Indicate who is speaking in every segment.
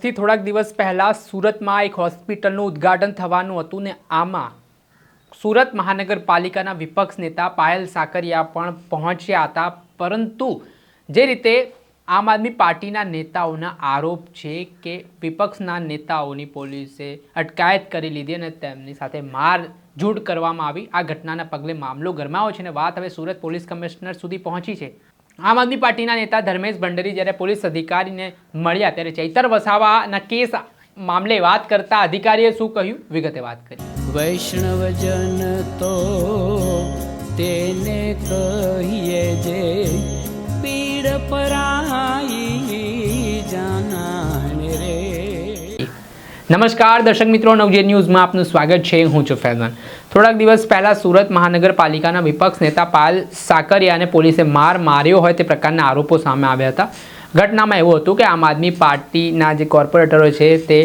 Speaker 1: થી થોડાક દિવસ પહેલા સુરતમાં એક હોસ્પિટલનું ઉદ્ઘાટન થવાનું હતું ને આમાં સુરત મહાનગરપાલિકાના વિપક્ષ નેતા પાયલ સાકરિયા પણ પહોંચ્યા હતા, પરંતુ જે રીતે આમ આદમી પાર્ટીના નેતાઓના આરોપ છે કે વિપક્ષના નેતાઓની પોલીસે અટકાયત કરી લીધી અને તેમની સાથે મારઝૂડ કરવામાં આવી। આ ઘટનાના પગલે મામલો ગરમાયો છે અને વાત હવે સુરત પોલીસ કમિશનર સુધી પહોંચી છે। આમ આદમી પાર્ટીના નેતા ધર્મેશ ભંડેરી જ્યારે પોલીસ અધિકારીને મળ્યા ત્યારે ચૈતર વસાવાના કેસ મામલે વાત કરતા અધિકારીએ શું કહ્યું વિગતે વાત કરી।
Speaker 2: વૈષ્ણવજન તો તેને કહીએ જે પીડ પરાઈ જાનાને રે।
Speaker 1: નમસ્કાર દર્શક મિત્રો, નવજીવન ન્યૂઝમાં આપનું સ્વાગત છે। હું છું ફૈઝાન। થોડાક દિવસ પહેલા સુરત મહાનગરપાલિકાના વિપક્ષ નેતા પાયલ સાકરિયાને પોલીસે માર્યો હોય તે પ્રકારના આરોપો સામે આવ્યા હતા। ઘટનામાં એવું હતું કે આમ આદમી પાર્ટીના જે કોર્પોરેટરો છે તે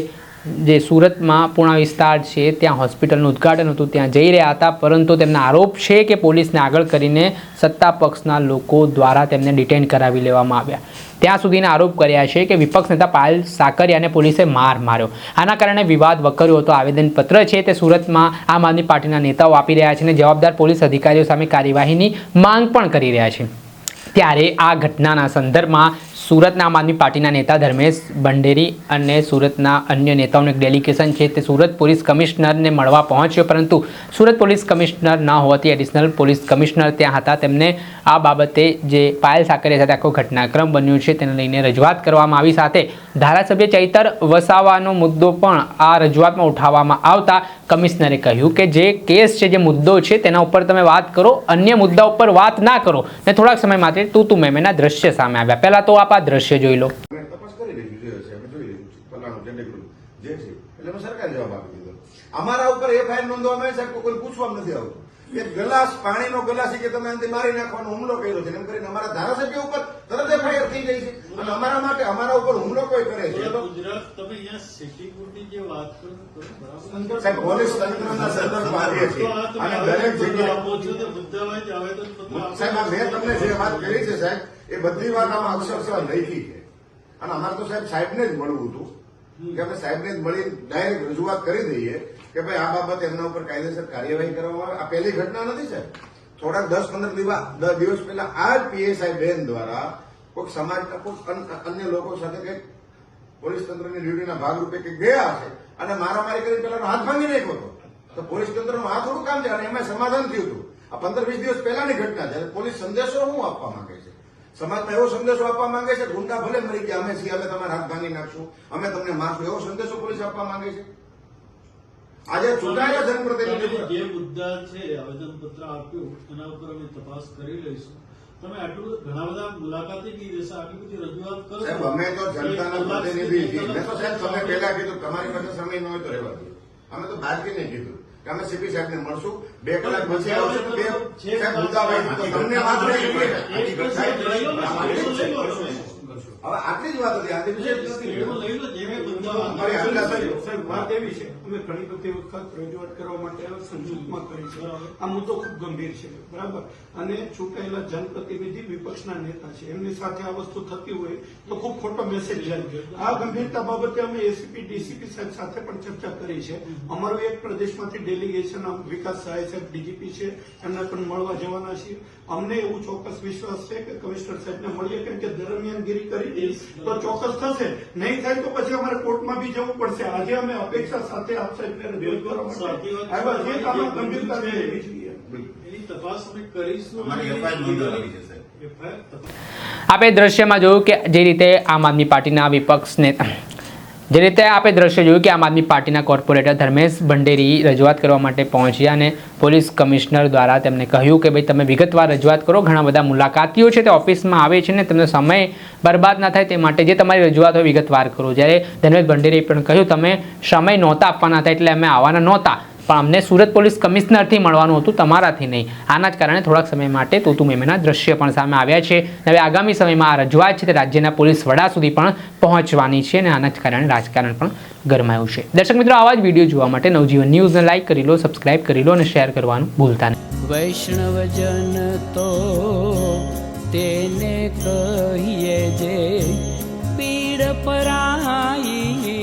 Speaker 1: જે સુરતમાં પૂણા વિસ્તાર છે ત્યાં હોસ્પિટલનું ઉદ્ઘાટન હતું, ત્યાં જઈ રહ્યા હતા, પરંતુ તેમના આરોપ છે કે પોલીસને આગળ કરીને સત્તા પક્ષના લોકો દ્વારા તેમને ડિટેન કરાવી લેવામાં આવ્યા। ત્યાં સુધીના આરોપ કર્યા છે કે વિપક્ષ નેતા પાયલ સાકરિયાને પોલીસે માર્યો। આના કારણે વિવાદ વકર્યો હતો। આવેદનપત્ર છે તે સુરતમાં આમ આદમી પાર્ટીના નેતાઓ આપી રહ્યા છે અને જવાબદાર પોલીસ અધિકારીઓ સામે કાર્યવાહીની માંગ પણ કરી રહ્યા છે। ત્યારે આ ઘટનાના સંદર્ભમાં સુરતના આમ આદમી પાર્ટીના નેતા ધર્મેશ ભંડેરી અને સુરતના અન્ય નેતાઓનું એક ડેલિગેશન છે તે સુરત પોલીસ કમિશનરને મળવા પહોંચ્યો, પરંતુ સુરત પોલીસ કમિશનર ન હોવાથી એડિશનલ પોલીસ કમિશનર ત્યાં હતા। તેમને આ બાબતે જે પાયલ સાકરિયા સાથે આખો ઘટનાક્રમ બન્યો છે તેને લઈને રજૂઆત કરવામાં આવી। સાથે ધારાસભ્ય ચૈતર વસાવાનો મુદ્દો પણ આ રજૂઆતમાં ઉઠાવવામાં આવતા કમિશનરે કહ્યું કે જે કેસ છે, જે મુદ્દો છે તેના ઉપર તમે વાત કરો, અન્ય મુદ્દા ઉપર વાત ના કરો। ને થોડાક સમય માટે તું મેમેના દ્રશ્ય સામે આવ્યા। પહેલા તો આપ આ દ્રશ્ય જોઈ લો।
Speaker 3: અમારા ઉપર એફઆઈઆર નોંધવામાં આવે છે, કોઈ પૂછવામાં નથી આવતું। એક ગ્લાસ પાણીનો ગ્લાસ કે તમે અંતે મારી નાખવાનો હુમલો કર્યો છે એમ કરીને અમારા ધારાસભ્ય ઉપર તરત એફઆઈઆર થઈ ગઈ છે અને અમારા માટે અમારા ઉપર હુમલો કોઈ કરે છે તો
Speaker 4: ગુજરાત તમે અહીંયા સિક્યુરિટી જે વાત કરો બરાબર
Speaker 3: સાહેબ, પોલીસ તંત્રના સંદર્ભમાં આવીએ છીએ અને દરેક જગ્યાએ
Speaker 4: આપો છો તો મુદ્દામાં જ આવેદનપત્ર
Speaker 3: સાહેબ મેં તમને જે વાત કરી છે સાહેબ એ બધી વાત આમાં અક્ષરશઃ લખી છે અને અમારે તો સાહેબને જ મળવું હતું કે અમે સાહેબને જ મળી ડાયરેક્ટ રજૂઆત કરી દઈએ કે ભાઈ આ બાબતે એમના ઉપર કાયદેસર કાર્યવાહી કરવામાં આવે। આ પહેલી ઘટના નથી સાહેબ, થોડાક 10-15 દિવસ પહેલા આ જ પીએસઆઈ બેન દ્વારા કોઈ સમાજના કોઈ અન્ય લોકો સાથે કંઈક પોલીસ તંત્રની ડ્યુટીના ભાગરૂપે કંઈક ગયા હશે અને મારામારી કરીને પેલાનો હાથ ભાંગી નાખ્યો હતો, તો પોલીસ તંત્રનું આ થોડું કામ છે અને એમાં સમાધાન થયું હતું। આ 15-20 દિવસ પહેલાની ઘટના છે। પોલીસ સંદેશો શું આપવા માંગે છે? સમાજમાં એવો સંદેશો આપવા માંગે છે ગુંડા ભલે મરી ગયા, અમે છીએ, અમે તમારા હાથ ભાંગી નાખશું, અમે તમને મારશું, એવો સંદેશો પોલીસ આપવા માંગે છે? આજે ચૂંટાયેલા જનપ્રતિનિધિ
Speaker 4: જે મુદ્દા છે આવેદનપત્ર આપ્યું એના ઉપર અમે તપાસ કરી લઈશું। તમે આટલું ઘણા બધા મુલાકાતે બી રહેશે, આટલી બધી રજૂઆત કરો
Speaker 3: સાહેબ, અમે તો જનતાના પ્રતિનિધિ છીએ। મેં તો સાહેબ તમને પહેલા કીધું તમારી પાસે સમય ન હોય તો રહેવા દો। અમે તો બાજકીને કીધું કે અમે સીપી સાહેબને મળશું, 2 કલાક પછી આવશે તો સાહેબ મુદ્દાભાઈ તો તમને વાત નહીં હવે આટલી જ વાત હતી, આજે વિશેષ નથી। અમારી આટલા
Speaker 5: વાત એવી છે, અમે ઘણી બધી વખત રજૂઆત કરવા માટે સંસદમાં કરી છે। આ મુદ્દો ખૂબ ગંભીર છે, બરાબર, અને ચૂંટાયેલા જનપ્રતિનિધિ વિપક્ષના નેતા છે, એમની સાથે આ વસ્તુ થતી હોય તો ખૂબ ખોટો મેસેજ જાય। આ ગંભીરતા બાબતે અમે એસીપી ડીસીપી સાહેબ સાથે પણ ચર્ચા કરી છે। અમારું એક પ્રદેશમાંથી ડેલિગેશન વિકાસ સહાય સાહેબ ડીજીપી છે, એમને પણ મળવા જવાના છીએ। અમને એવું ચોક્કસ વિશ્વાસ છે કે કમિશનર સાહેબને મળીએ, કેમ કે દરમિયાનગીરી કરી તો ચોક્કસ થશે, નહીં થાય તો પછી અમારે કોર્ટમાં બી જવું પડશે। આજે અમે અપેક્ષા સાથે આપ સાહેબને રજૂઆત કરવા માટે આવ્યા છીએ કે આમાં ગંભીરતા લેવી જોઈએ।
Speaker 4: એની તપાસ અમે કરીશું।
Speaker 3: અમારી એફઆઈઆર નોંધવાની છે સાહેબ।
Speaker 1: આપે દ્રશ્યમાં જોયું કે જે રીતે આમ આદમી પાર્ટીના વિપક્ષ નેતા જોયું કે આમ આદમી પાર્ટીના કોર્પોરેટર ધર્મેશ ભંડેરી રજૂઆત કરવા માટે પહોંચ્યા અને પોલીસ કમિશનર દ્વારા તેમને કહ્યું કે ભાઈ તમે વિગતવાર રજૂઆત કરો। ઘણા બધા મુલાકાતીઓ છે તે ઓફિસમાં આવે છે ને તમને સમય બરબાદ ના થાય તે માટે જે તમારી રજૂઆત હોય વિગતવાર કરો। જ્યારે ધર્મેશ ભંડેરીએ પણ કહ્યું તમે સમય નહોતા આપવાના હતા એટલે અમે આવવાના નહોતા, પણ અમને સુરત પોલીસ કમિશનરથી મળવાનું હતું, તમારાથી નહીં। આના જ કારણે થોડાક સમય માટે તું મેમેના દ્રશ્ય પણ સામે આવ્યા છે। હવે આગામી સમયમાં આ રજૂઆત છે તે રાજ્યના પોલીસ વડા સુધી પણ પહોંચવાની છે અને આના જ કારણે રાજકારણ પણ ગરમાયું છે। દર્શક મિત્રો, આવા જ વિડીયો જોવા માટે નવજીવન ન્યૂઝને લાઇક કરી લો, સબસ્ક્રાઇબ કરી લો અને શેર કરવાનું ભૂલતા નહીં।
Speaker 2: વૈષ્ણવજન તો તેને કહીએ જે પીડ પીડ પરાઈ